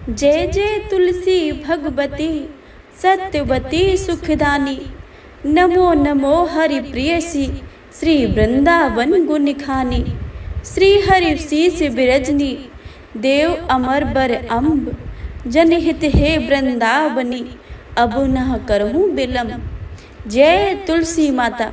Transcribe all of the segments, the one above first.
जय जय तुलसी भगवती सत्यवती सुखदानी। नमो नमो हरि प्रियसी श्री वृंदावन गुण खानी। श्री हरि शीस बिरजनी देव अमर बर अम्ब। जनहित हे वृंदावनी अब न करहूँ बिलम। जय तुलसी माता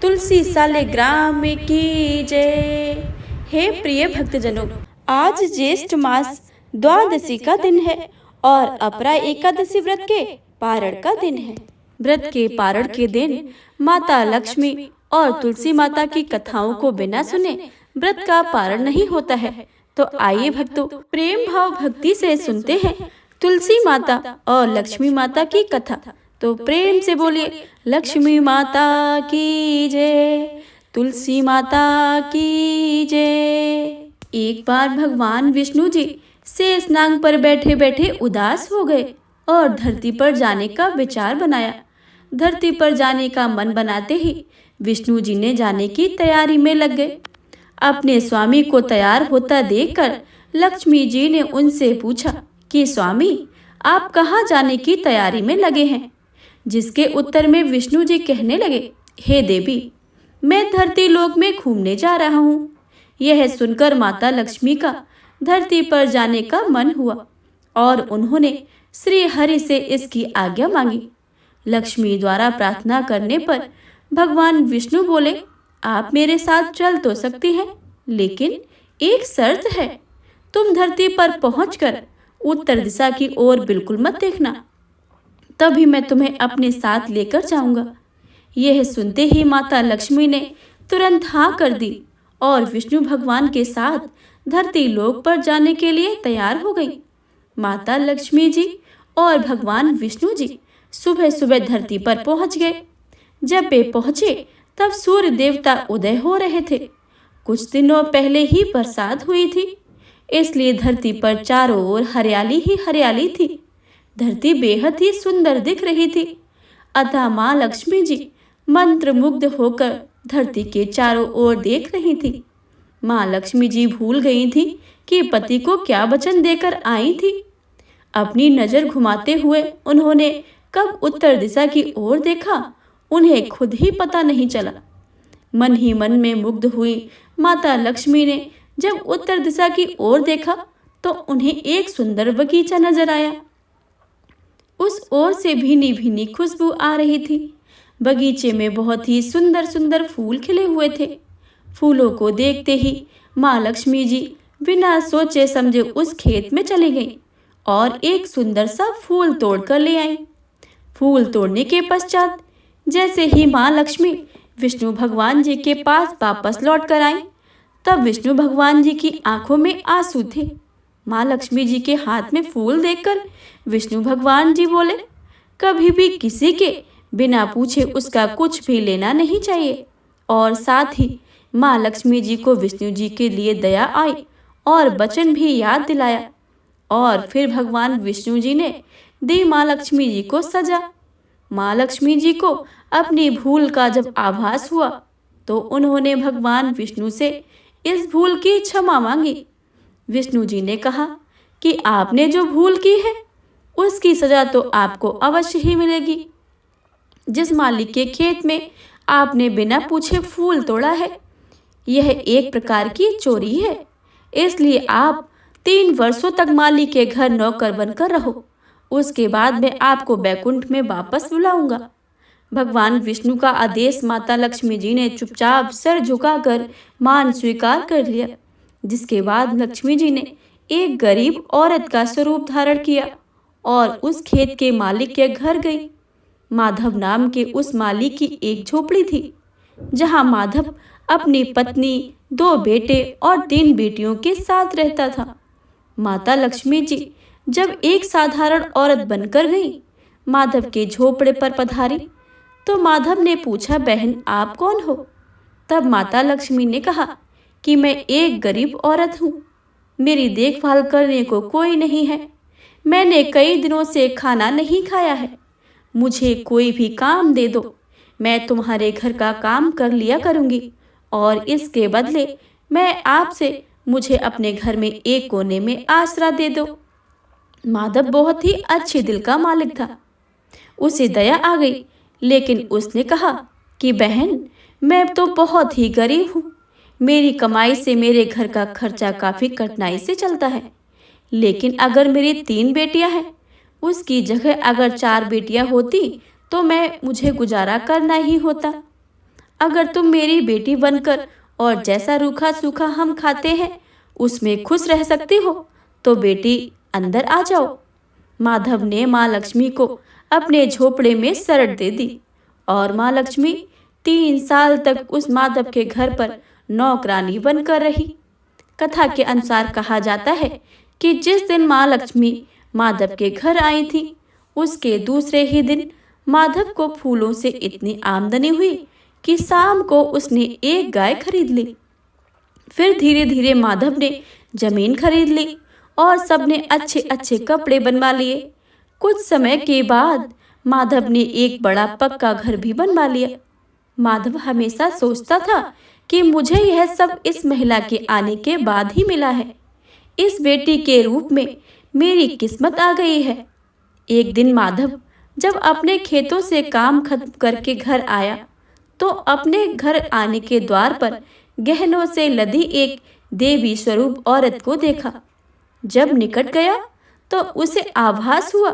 तुलसी सालिग्राम की जय। हे प्रिय भक्तजनों, आज ज्येष्ठ मास द्वादशी का दिन है और अपरा एकादशी व्रत के पारण का दिन है। व्रत के पारण के दिन माता लक्ष्मी और तुलसी माता की कथाओं को बिना सुने व्रत का पारण नहीं होता है। तो आइए भक्तों, प्रेम भाव भक्ति से सुनते हैं तुलसी माता और लक्ष्मी माता की कथा। तो प्रेम से बोलिए, लक्ष्मी माता की जय, तुलसी माता की जय। एक बार भगवान विष्णु जी शेषनाग पर बैठे बैठे उदास हो गए और धरती पर जाने का विचार बनाया। धरती पर जाने का मन बनाते ही विष्णु जी ने जाने की तैयारी में लग गए। अपने स्वामी को तैयार होता देखकर लक्ष्मी जी ने उनसे पूछा कि स्वामी, आप कहाँ जाने की तैयारी में लगे हैं? जिसके उत्तर में विष्णु जी कहने लगे, हे देवी, मैं धरती लोक में घूमने जा रहा हूँ। यह सुनकर माता लक्ष्मी का धरती पर जाने का मन हुआ और उन्होंने श्री हरि से इसकी आज्ञा मांगी। लक्ष्मी द्वारा प्रार्थना करने पर भगवान विष्णु बोले, आप मेरे साथ चल तो सकती हैं, लेकिन एक शर्त है, तुम धरती पर पहुंचकर उत्तर दिशा की ओर बिल्कुल मत देखना, तभी मैं तुम्हें अपने साथ लेकर जाऊंगा। यह सुनते ही माता लक्ष्मी ने तुरंत हाँ कर दी और विष्णु भगवान के साथ धरती लोक पर जाने के लिए तैयार हो गई। माता लक्ष्मी जी और भगवान विष्णु जी सुबह सुबह धरती पर पहुंच गए। जब वे पहुंचे तब सूर्य देवता उदय हो रहे थे। कुछ दिनों पहले ही बरसात हुई थी, इसलिए धरती पर चारों ओर हरियाली ही हरियाली थी। धरती बेहद ही सुंदर दिख रही थी। अतः माँ लक्ष्मी जी मंत्रमुग्ध होकर धरती के चारों ओर देख रही थी। माँ लक्ष्मी जी भूल गई थी कि पति को क्या वचन देकर आई थी। अपनी नजर घुमाते हुए उन्होंने कब उत्तर दिशा की ओर देखा, उन्हें खुद ही पता नहीं चला। मन ही मन में मुग्ध हुई माता लक्ष्मी ने जब उत्तर दिशा की ओर देखा तो उन्हें एक सुंदर बगीचा नजर आया। उस ओर से भीनी भीनी खुशबू आ रही थी। बगीचे में बहुत ही सुंदर सुंदर फूल खिले हुए थे। फूलों को देखते ही माँ लक्ष्मी जी बिना सोचे समझे उस खेत में चली गईं और एक सुंदर सा फूल तोड़कर ले आईं। फूल तोड़ने के पश्चात जैसे ही माँ लक्ष्मी विष्णु भगवान जी के पास वापस लौट कर आईं, तब विष्णु भगवान जी की आंखों में आंसू थे। माँ लक्ष्मी जी के हाथ में फूल देखकर विष्णु भगवान जी बोले, कभी भी किसी के बिना पूछे उसका कुछ भी लेना नहीं चाहिए। और साथ ही माँ लक्ष्मी जी को विष्णु जी के लिए दया आई और वचन भी याद दिलाया। और फिर भगवान विष्णु जी ने दी माँ लक्ष्मी जी को सजा। माँ लक्ष्मी जी को अपनी भूल का जब आभास हुआ तो उन्होंने भगवान विष्णु से इस भूल की क्षमा मांगी। विष्णु जी ने कहा कि आपने जो भूल की है उसकी सजा तो आपको अवश्य ही मिलेगी। जिस मालिक के खेत में आपने बिना पूछे फूल तोड़ा है, यह एक प्रकार की चोरी है, इसलिए आप 3 वर्षों तक मालिक के घर नौकर बनकर रहो। उसके बाद मैं आपको बैकुंठ में वापस बुलाऊंगा। भगवान विष्णु का आदेश माता लक्ष्मी जी ने चुपचाप सिर झुकाकर मान स्वीकार कर लिया। जिसके बाद लक्ष्मी जी ने एक गरीब औरत का स्वरूप धारण किया और उस खेत के मालिक के घर गई। माधव नाम के उस मालिक की एक झोपड़ी थी, जहां माधव अपनी पत्नी, 2 बेटे और 3 बेटियों के साथ रहता था। माता लक्ष्मी जी जब एक साधारण औरत बनकर गई, माधव के झोपड़े पर पधारी तो माधव ने पूछा, बहन आप कौन हो? तब माता लक्ष्मी ने कहा कि मैं एक गरीब औरत हूँ, मेरी देखभाल करने को कोई नहीं है, मैंने कई दिनों से खाना नहीं खाया है, मुझे कोई भी काम दे दो, मैं तुम्हारे घर का काम कर लिया करूँगी और इसके बदले मैं आपसे मुझे अपने घर में एक कोने में आसरा दे दो। माधव बहुत ही अच्छे दिल का मालिक था। उसे दया आ गई, लेकिन उसने कहा कि बहन, मैं तो बहुत ही गरीब हूँ। मेरी कमाई से मेरे घर का खर्चा काफी कठिनाई से चलता है। लेकिन अगर मेरी 3 बेटियां हैं, उसकी जगह अगर 4 बेटियां होती तो मुझे गुजारा करना ही होता। अगर तुम मेरी बेटी बनकर और जैसा रूखा सूखा हम खाते हैं उसमें खुश रह सकती हो तो बेटी अंदर आ जाओ। माधव ने माँ लक्ष्मी को अपने झोपड़े में शरण दे दी और माँ लक्ष्मी 3 साल तक उस माधव के घर पर नौकरानी बनकर रही। कथा के अनुसार कहा जाता है कि जिस दिन माँ लक्ष्मी माधव के घर आई थी, उसके दूसरे ही दिन माधव को फूलों से इतनी आमदनी हुई कि शाम को उसने एक गाय खरीद ली। फिर धीरे धीरे माधव ने जमीन खरीद ली और सबने अच्छे अच्छे कपड़े बनवा लिए। कुछ समय के बाद माधव ने एक बड़ा पक्का घर भी बनवा लिया। माधव हमेशा सोचता था कि मुझे यह सब इस महिला के आने के बाद ही मिला है। इस बेटी के रूप में मेरी किस्मत आ गई है। एक दिन माधव जब अपने खेतों से काम खत्म करके घर आया तो अपने घर आने के द्वार पर गहनों से लदी एक देवी स्वरूप औरत को देखा। जब निकट गया तो उसे आभास हुआ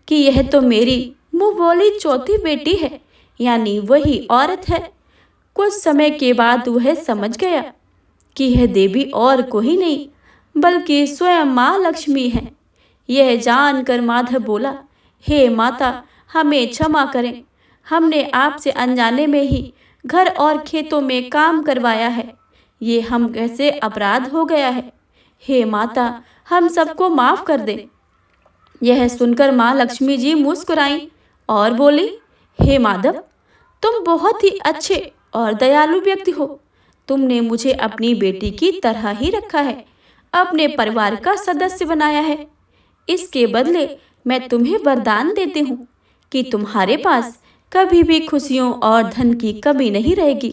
कि यह तो मेरी मुंह बोली चौथी बेटी है, यानी वही औरत है। कुछ समय के बाद वह समझ गया कि यह देवी और कोई नहीं बल्कि स्वयं माँ लक्ष्मी है। यह जानकर माधव बोला, हे माता, हमें क्षमा करें। हमने आपसे अनजाने में ही घर और खेतों में काम करवाया है। ये हम कैसे अपराध हो गया है। हे माता, हम सबको माफ कर दे। यह सुनकर माँ लक्ष्मी जी मुस्कुराईं और बोली, हे माधव, तुम बहुत ही अच्छे और दयालु व्यक्ति हो। तुमने मुझे अपनी बेटी की तरह ही रखा है, अपने परिवार का सदस्य बनाया है। इसके बदले मैं तुम्हें वरदान देती हूँ कि तुम्हारे पास कभी भी खुशियों और धन की कमी नहीं रहेगी।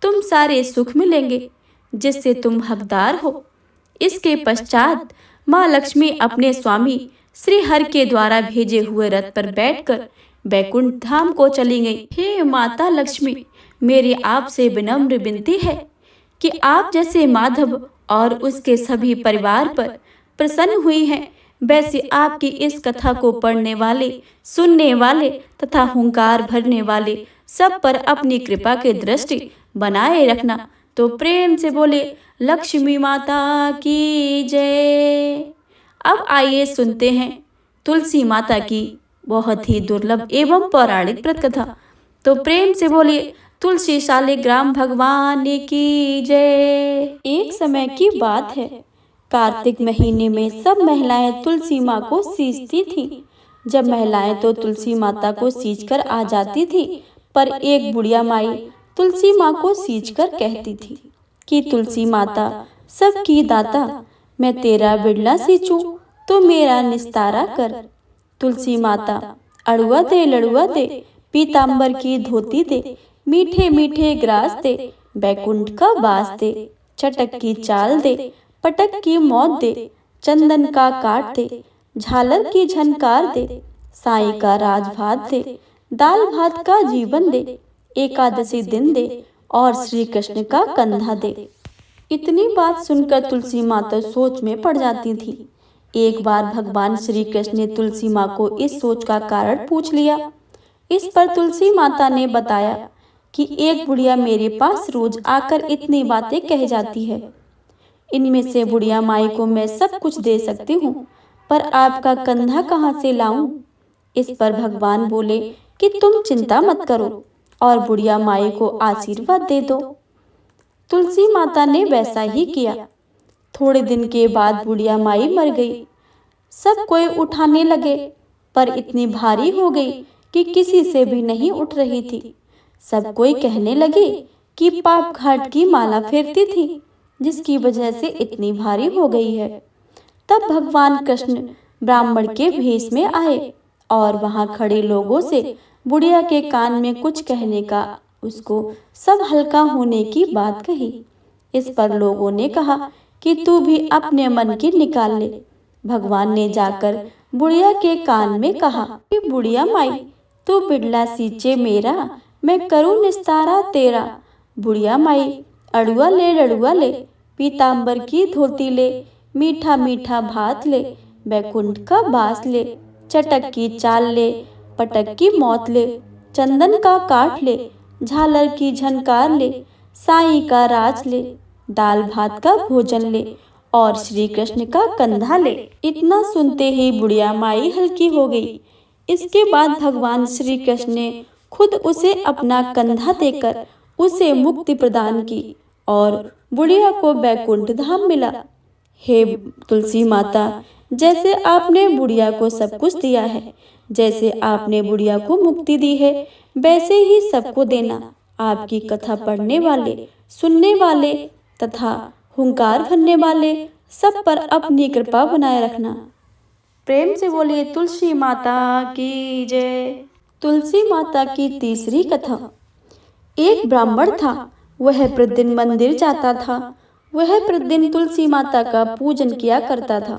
तुम सारे सुख मिलेंगे जिससे तुम हकदार हो। इसके पश्चात माँ लक्ष्मी अपने स्वामी श्री हरि के द्वारा भेजे हुए रथ पर बैठकर बैकुंठ धाम को चली गई। हे माता लक्ष्मी, मेरी आपसे विनम्र विनती है कि आप जैसे माधव और उसके सभी परिवार पर प्रसन्न हुई हैं, वैसे आपकी इस कथा को पढ़ने वाले, सुनने वाले तथा हुंकार भरने वाले सब पर अपनी कृपा की दृष्टि बनाए रखना। तो प्रेम से बोले लक्ष्मी माता की जय। अब आइए सुनते हैं तुलसी माता की बहुत ही दुर्लभ एवं पौराणिक प्रकथा। तो प्रेम से बोलिए तुलसी शालिग्राम भगवान की जय। एक समय की बात है, कार्तिक महीने में सब महिलाएं तुलसी माँ को सींचती थीं। जब महिलाएं तो तुलसी माता को सींचकर आ जाती थी, पर एक बुढ़िया माई तुलसी माँ को सींचकर कहती थी कि तुलसी माता सबकी दाता, मैं तेरा बिड़ला सींचूं तो मेरा निस्तारा कर। तुलसी माता अड़ुआ दे, लड़ुआ दे, पीतांबर की धोती दे, मीठे मीठे ग्रास दे, बैकुंठ का बास दे, चटक की चाल दे, पटक की मौत दे, चंदन का काट दे, झालर की झनकार दे, साई का राजभात दे, दाल भात का जीवन दे, एकादशी दिन दे और श्री कृष्ण का कंधा दे। इतनी बात सुनकर तुलसी माता सोच में पड़ जाती थी। एक बार भगवान श्री कृष्ण ने तुलसी माँ को इस सोच का कारण पूछ लिया। इस पर तुलसी माता ने बताया कि एक बुढ़िया मेरे पास रोज आकर इतनी बातें कह जाती है। इनमें से बुढ़िया माई को मैं सब कुछ दे सकती हूँ, पर आपका कंधा कहाँ से लाऊं? इस पर भगवान बोले कि तुम चिंता मत करो और बुढ़िया माई को आशीर्वाद दे दो। तुलसी माता ने वैसा ही किया। थोड़े दिन के बाद बुढ़िया माई मर गई। सब कोई उठाने लगे, पर इतनी भारी हो गई कि किसी से भी नहीं उठ रही थी। सब कोई कहने लगे कि पाप घाट की माला फेरती थी, जिसकी वजह से इतनी भारी हो गई है। तब भगवान कृष्ण ब्राह्मण के भेष में आए और वहां खड़े लोगों से बुढ़िया के कान में कुछ कहने का, उसको सब हल्का होने की बात कही। इस पर लोगों ने कहा कि तू भी अपने मन की निकाल ले। भगवान ने जाकर बुढ़िया के कान में कहा कि बुढ़िया माई, तू बिड़ला सींचे मेरा, मैं करूँ निस्तारा तेरा। बुढ़िया माई, अड़ुआ ले लड़ुआ ले, पीताम्बर की धोती ले, मीठा मीठा भात ले, बैकुंठ का बास ले, चटक की चाल ले, पटक की मौत ले, चंदन का काठ ले, झालर की झनकार ले, साईं का राज ले, दाल भात का भोजन ले, और श्री कृष्ण का कंधा ले। इतना सुनते ही बुढ़िया माई हल्की हो गई। इसके बाद भगवान श्री कृष्ण ने खुद उसे अपना कंधा देकर उसे मुक्ति प्रदान की और बुढ़िया को बैकुंठ धाम मिला। हे तुलसी माता, जैसे आपने बुढ़िया को सब कुछ दिया है, जैसे आपने बुढ़िया को मुक्ति दी है, वैसे ही सबको देना। आपकी कथा पढ़ने वाले, सुनने वाले तथा हुंकार भरने वाले सब पर अपनी कृपा बनाए रखना। प्रेम से बोलिए तुलसी माता की जय। तुलसी माता की तीसरी कथा। एक ब्राह्मण था, वह प्रतिदिन मंदिर जाता था। वह प्रतिदिन तुलसी माता का पूजन किया करता था।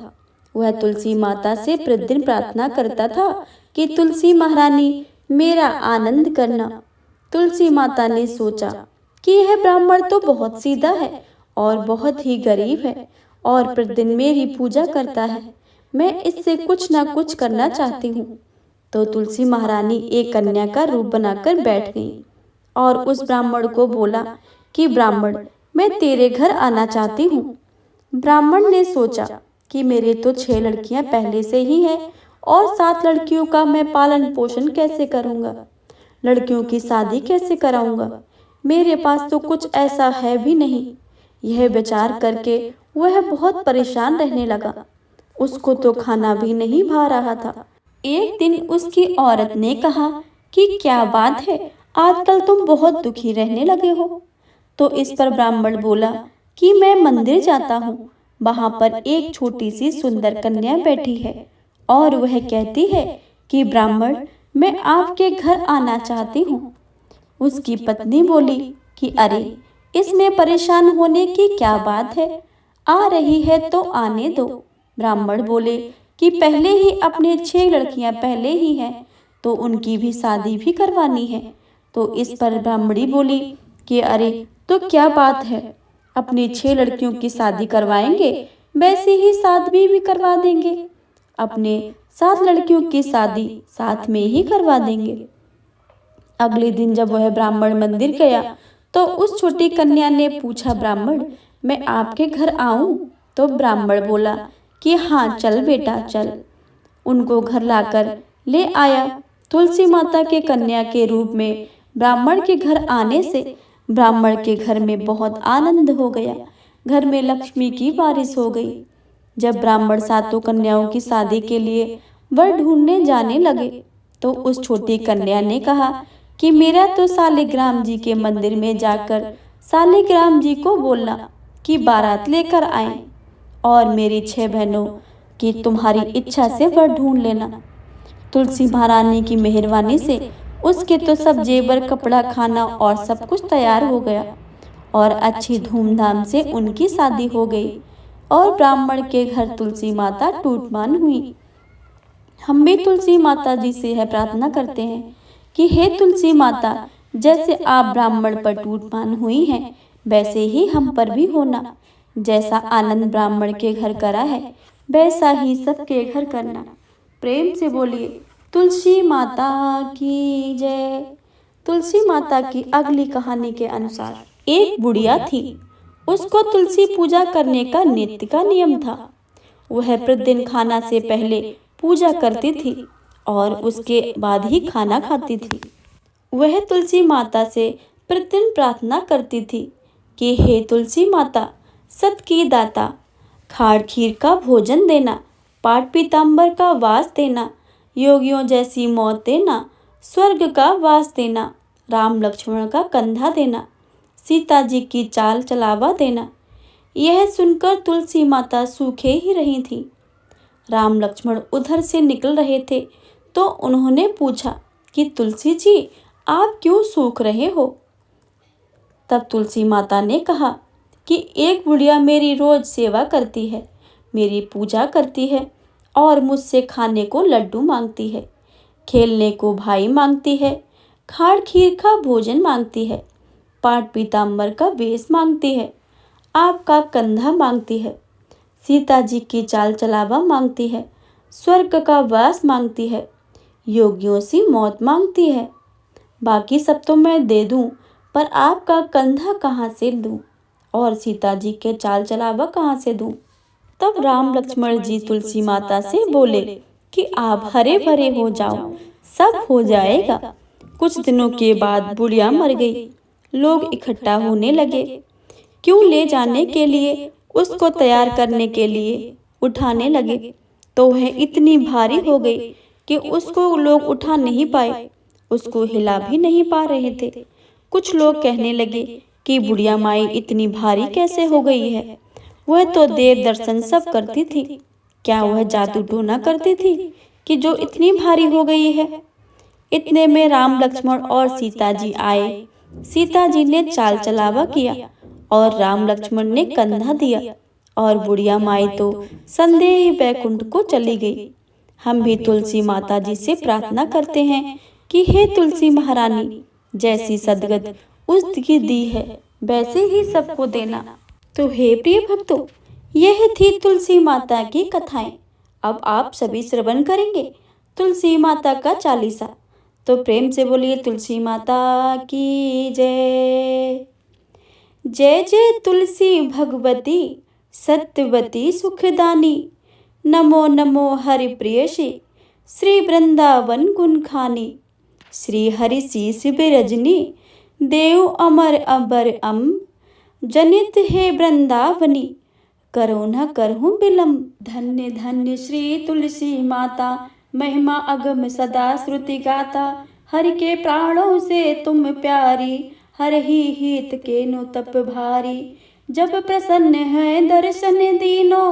वह तुलसी माता से प्रतिदिन प्रार्थना करता था कि तुलसी महारानी मेरा आनंद करना। तुलसी माता ने सोचा कि यह ब्राह्मण तो बहुत सीधा है और बहुत ही गरीब है और प्रतिदिन मेरी पूजा करता है, मैं इससे कुछ ना कुछ करना चाहती हूँ। तो तुलसी महारानी एक कन्या का रूप बनाकर बैठ गई और उस ब्राह्मण को बोला कि ब्राह्मण, मैं तेरे घर आना चाहती हूँ। ब्राह्मण ने सोचा कि मेरे तो 6 लड़कियां पहले से ही हैं और 7 लड़कियों का मैं पालन पोषण कैसे करूँगा, लड़कियों की शादी कैसे कराऊंगा, मेरे पास तो कुछ ऐसा है भी नहीं। यह विचार करके वह बहुत परेशान रहने लगा। उसको तो खाना भी नहीं भा रहा था। एक दिन उसकी औरत ने कहा कि क्या बात है, आजकल तुम बहुत दुखी रहने लगे हो। तो इस पर ब्राह्मण बोला कि मैं मंदिर जाता हूँ, वहाँ पर एक छोटी सी सुंदर कन्या बैठी है और वह कहती है कि ब्राह्मण, मैं आपके घर आना चाहती हूँ। उसकी पत्नी बोली कि अरे, इसमें परेशान होने की क्या बात है, आ रही है तो आने दो। ब्राह्मण बोले कि पहले ही अपने 6 लड़कियां पहले ही हैं, तो उनकी भी शादी भी करवानी है। तो इस पर ब्राह्मणी बोली कि अरे, तो क्या बात है, अपनी 6 लड़कियों की शादी करवाएंगे, वैसे ही शादी भी करवा देंगे, अपने 7 लड़कियों की शादी साथ में ही करवा देंगे। अगले दिन जब वह ब्राह्मण मंदिर गया तो उस छोटी कन्या ने पूछा, ब्राह्मण, मैं आपके घर आऊं? तो ब्राह्मण बोला कि हाँ, चल बेटा चल। उनको घर लाकर ले आया। तुलसी माता के कन्या के रूप में ब्राह्मण के घर आने से ब्राह्मण के घर में बहुत आनंद हो गया। घर में लक्ष्मी की बारिश हो गई। जब ब्राह्मण 7 कन्याओं की शादी के लिए वर ढूंढने जाने लगे तो उस छोटी कन्या ने कहा कि मेरा तो सालिग्राम जी के मंदिर में जाकर सालिग्राम जी को बोलना कि बारात लेकर आए और मेरी 6 बहनों की तुम्हारी इच्छा से वर ढूंढ लेना। तुलसी महारानी की मेहरबानी से उसके तो सब जेवर, कपड़ा, खाना और सब कुछ तैयार हो गया और अच्छी धूमधाम से उनकी शादी हो गई और ब्राह्मण के घर तुलसी माता टूटमान हुई। हम भी तुलसी माता जी से यह प्रार्थना करते हैं कि हे तुलसी माता, जैसे आप ब्राह्मण पर टूटमान हुई हैं, वैसे ही हम पर भी होना। जैसा आनंद ब्राह्मण के घर करा है, वैसा ही सबके घर करना। प्रेम से बोलिए तुलसी माता की जय। तुलसी माता की अगली कहानी के अनुसार, एक बुढ़िया थी। उसको तुलसी पूजा करने का नित्य का नियम था। वह प्रतिदिन खाना से पहले पूजा करती थी और उसके बाद ही खाना खाती थी। वह तुलसी माता से प्रतिदिन प्रार्थना करती थी कि हे तुलसी माता, सबकी दाता, खाड़ खीर का भोजन देना, पाठ पीताम्बर का वास देना, योगियों जैसी मौत देना, स्वर्ग का वास देना, राम लक्ष्मण का कंधा देना, सीता जी की चाल चलावा देना। यह सुनकर तुलसी माता सूखे ही रही थी। राम लक्ष्मण उधर से निकल रहे थे तो उन्होंने पूछा कि तुलसी जी, आप क्यों सूख रहे हो? तब तुलसी माता ने कहा कि एक बुढ़िया मेरी रोज सेवा करती है, मेरी पूजा करती है और मुझसे खाने को लड्डू मांगती है, खेलने को भाई मांगती है, खाड़ खीर का भोजन मांगती है, पाट पीताम्बर का वेश मांगती है, आपका कंधा मांगती है, सीता जी की चाल चलावा मांगती है, स्वर्ग का वास मांगती है, योगियों सी मौत मांगती है। बाकी सब तो मैं दे दूं, पर आपका कंधा कहाँ से दूं और सीता जी के चाल चलावा कहाँ से दूं। तब राम लक्ष्मण जी तुलसी माता से बोले कि आप हरे भरे हो जाओ, सब हो जाएगा। कुछ दिनों के बाद बुढ़िया मर गई। लोग इकट्ठा होने लगे, क्यों ले जाने के लिए, उसको तैयार करने के लिए उठाने लगे, तो वह इतनी भारी हो गई कि उसको लोग उठा नहीं पाए, उसको हिला भी नहीं पा रहे थे। कुछ लोग कहने लगे कि बुढ़िया माई इतनी भारी कैसे हो गई है, वह तो देव दर्शन सब करती थी, क्या वह जादू टोना करती थी कि जो इतनी भारी हो गई है। इतने में राम लक्ष्मण और सीता जी आए। सीता जी ने चाल चलावा किया और राम लक्ष्मण ने कंधा दिया और बुढ़िया माई तो संदेह बैकुंठ को चली गई। हम भी तुलसी माता जी से प्रार्थना करते हैं कि हे तुलसी महारानी, जैसी सदगत उसकी दी है वैसे ही सबको देना। तो हे प्रिय भक्तों, यह थी तुलसी माता की कथाएं। अब आप सभी श्रवण करेंगे तुलसी माता का चालीसा। तो प्रेम से बोलिए तुलसी माता की जय। जय जय तुलसी भगवती सत्यवती सुखदानी, नमो नमो हरि प्रियसी श्री वृंदावन गुण खानी। श्री हरि शीस बिरजनी देव अमर अबर जनित है वृंदावनी, करो न करहूँ विलम्ब। धन्य धन्य श्री तुलसी माता, महिमा अगम सदा श्रुति गाता। हरि के प्राणों से तुम प्यारी, हर ही हित के नो तप भारी। जब प्रसन्न है दर्शन दीनो,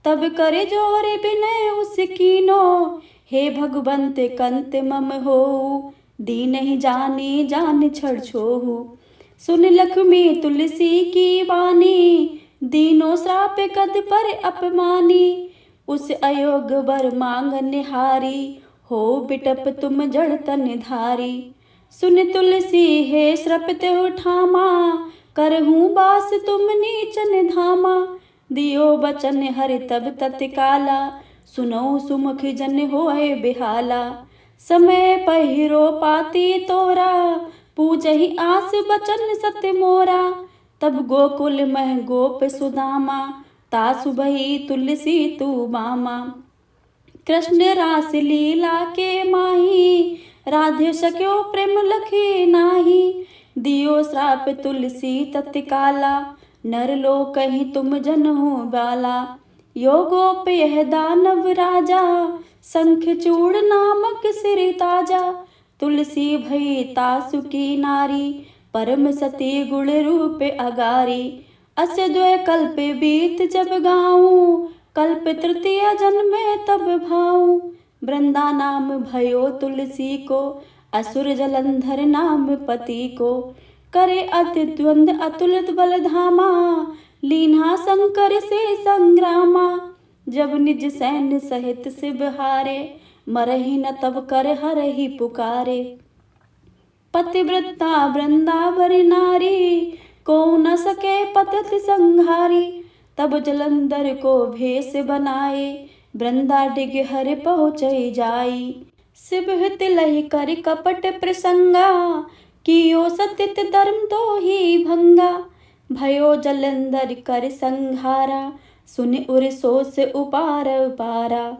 तब करे जोर विनय उसकीनो। हे भगवंत कंत मम हो, दीन ही जानी जान छड़ छोहु। सुन लक्ष्मी तुलसी की वाणी, दीनो श्राप कद पर अपमानी। उस अयोग वर मांग निहारी, हो बिटप तुम जड़ तन धारी। सुन तुलसी हे श्रपत उठामा, करहूँ बास तुम नीचन धामा। दियो बचन हरि तब तत्काला, सुनो सुमुख जन होए बिहाला। समय पहिरो पाती तोरा, पूजहि आस बचन सत्य मोरा। तब गोकुल मह गोप सुदामा, तासु बही तुलसी तू मामा। कृष्ण रास लीला के माही, राधे सक्यो प्रेम लखे नाही। दियो श्राप तुलसी तत्काला, नर लोक कहीं तुम जन हो बाला। योगोप यह दानव राजा, शंख चूड़ नामक सिर ताजा। तुलसी भई तासु की नारी, परम सती गुण रूप अगारी। अस द्वय कल्प बीत जब गाऊं, कल्प तृतीय जन्मे तब भाऊं। वृंदा नाम भयो तुलसी को, असुर जलंधर नाम पति को। करे अति द्वंद अतुलित बल धामा, लीन्हा शंकर से संग्रामा। जब निज सैन्य सहित शिव हारे, मरहि न तब कर हरहि पुकारे। पतिव्रता वृंदावरी नारी, को न सके पतित संहारी। तब जलंधर को भेष बनाए, वृंदा डिग हर पहुँचई जाई। शिव हित लहि कर कपट प्रसंगा, कियो सतित धर्म तो ही भंगा। भयो जलंधर कर संहारा, सुन उर सो से उपार उपारा।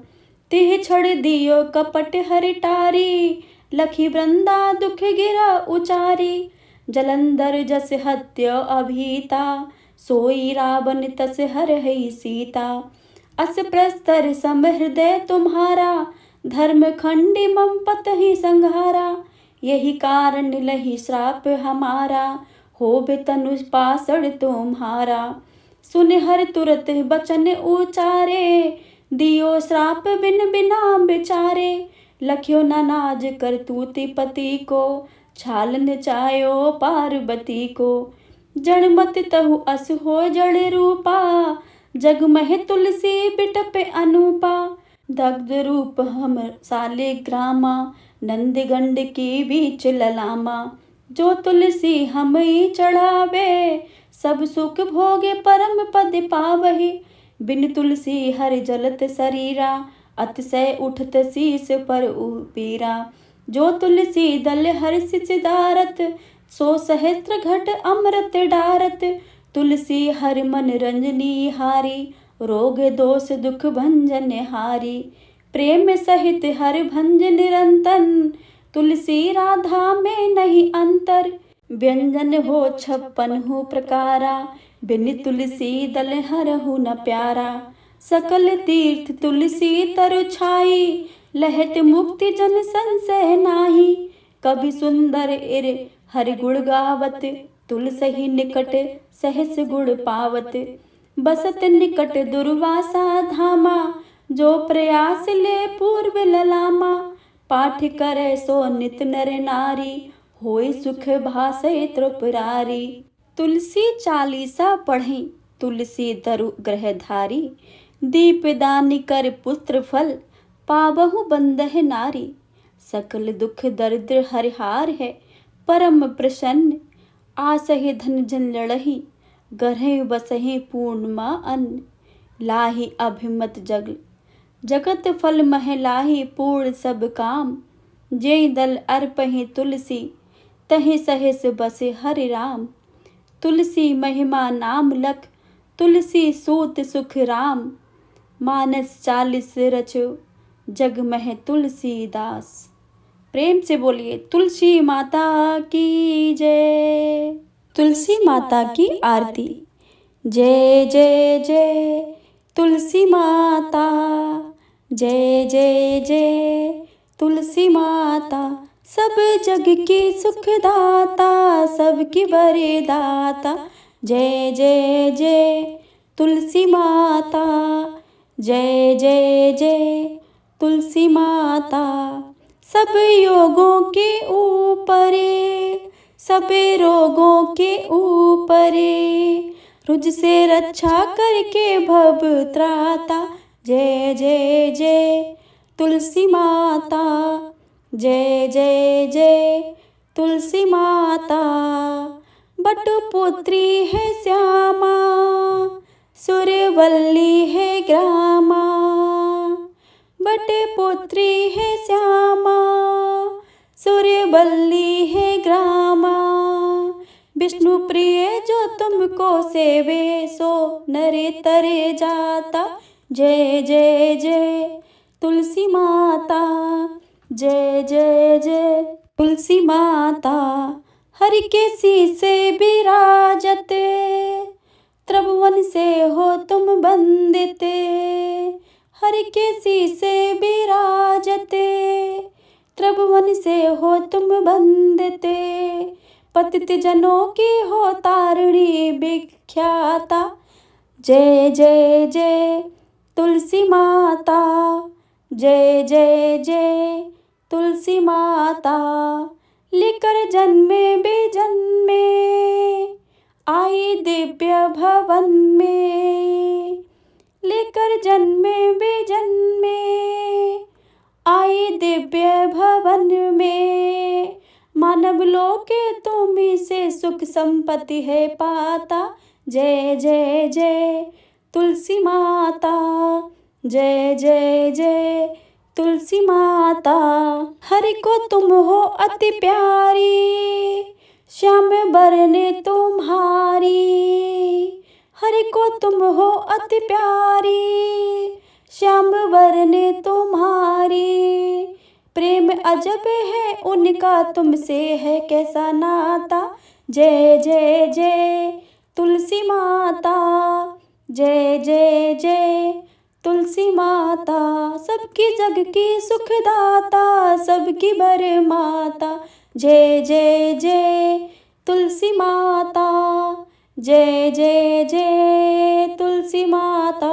तिह छड़ दियो कपट हरि टारी, लखी वृंदा दुख गिरा उचारी। जलंधर जस हत्य अभीता, सोई रावण तस हर हई सीता। अस प्रस्तर सम हृदय तुम्हारा, धर्म खंडी मम पत ही संहारा। यही कारण लही श्राप हमारा, हो बेतनु पासड़ तुम्हारा। सुन हर तुरत बचन उचारे, दियो श्राप बिन बिना बेचारे। लख्यो नाज कर तूति पति को, छाल नचायो पार्वती को। जड़ मत तहु अस हो जड़ रूपा, जग मह तुलसी बिटप अनूपा। दग्ध रूप हम सालिग्रामा, नंदगंड की बीच ललामा। जो तुलसी हमई चढ़ावे, सब सुख भोगे परम पद पावहि। बिन तुलसी हर जलत शरीरा, अतिशय उठत शीस पर पीरा। जो तुलसी दल हर्ष सिधारत, सो सहस्त्र घट अमृत डारत। तुलसी हर मन रंजनी हारी, रोग दोष दुख भंजन हारी। प्रेम सहित हर भंज निरंतन, तुलसी राधा में नहीं अंतर। व्यंजन हो 56 प्रकारा, बिन तुलसी दल हरहु न प्यारा। सकल तीर्थ तुलसी तरु छाई, लहत मुक्ति जन संशय नाही। कवि सुंदर इर हरि गुण गावत, तुलसी निकट सहस गुण पावत। बसत निकट दुर्वासा धामा, जो प्रयास ले पूर्व ललामा। पाठ करे सो नित नर नारी, होय सुख भासै त्रिपुरारी। तुलसी चालीसा पढ़ी, तुलसी तरु ग्रहधारी। दीपदान कर पुत्र फल, पावहु बंदह नारी। सकल दुख दरिद्र हरिहार है, परम प्रसन्न। आसहि धन जन लड़ही, गरहि बसहि पूर्णमा अन्न। लाही अभिमत जगत फल मह लाही पूर्ण सब काम। जेहि दल अर्पहि तुलसी, तहि सहस बसे हरि राम। तुलसी महिमा नाम लख, तुलसी सूत सुख राम। मानस 40 रचो, जग मह तुलसीदास। प्रेम से बोलिए तुलसी माता की जय। तुलसी माता की आरती। जय जय जय तुलसी माता, जय जय जय तुलसी माता। सब जग की सुखदाता, सबकी वरदाता। जय जय जय तुलसी माता, जय जय जय तुलसी माता। सब योगों के ऊपरे, सब रोगों के ऊपरे। रुझ से रक्षा करके भव त्राता। जय जय जय तुलसी माता, जय जय जय तुलसी माता। बटपुत्री है श्यामा, सुरवल्ली है ग्रामा। बटपुत्री है श्यामा, सुरवल्ली है ग्रामा। विष्णु प्रिय जो तुमको सेवे, सो नरे तरे जाता। जय जय जय तुलसी माता, जय जय जय तुलसी माता। हरि के शीसे विराजते, त्रिभुवन से हो तुम वंदिते। हरि के शीसे विराजते, त्रिभुवन से हो तुम वंदिते। पतित जनों की हो तारिणी विख्याता। जय जय जय तुलसी माता, जय जय जय तुलसी माता। लेकर जन्मे बेजन्मे, आई दिव्य भवन में। लेकर जन्मे बेजन्मे, आई दिव्य भवन में। मानव लोक तुम्ही से सुख संपत्ति है पाता। जय जय जय तुलसी माता, जय जय जय तुलसी माता। हरि को तुम हो अति प्यारी, श्याम बरने तुम्हारी। हरि को तुम हो अति प्यारी, श्याम बरने तुम्हारी। प्रेम अजब है उनका तुमसे है कैसा नाता। जय जय जय तुलसी माता, जय जय जय तुलसी माता। सबकी जग की सुखदाता, सबकी बर माता। जय जय जय तुलसी माता, जय जय जय तुलसी माता।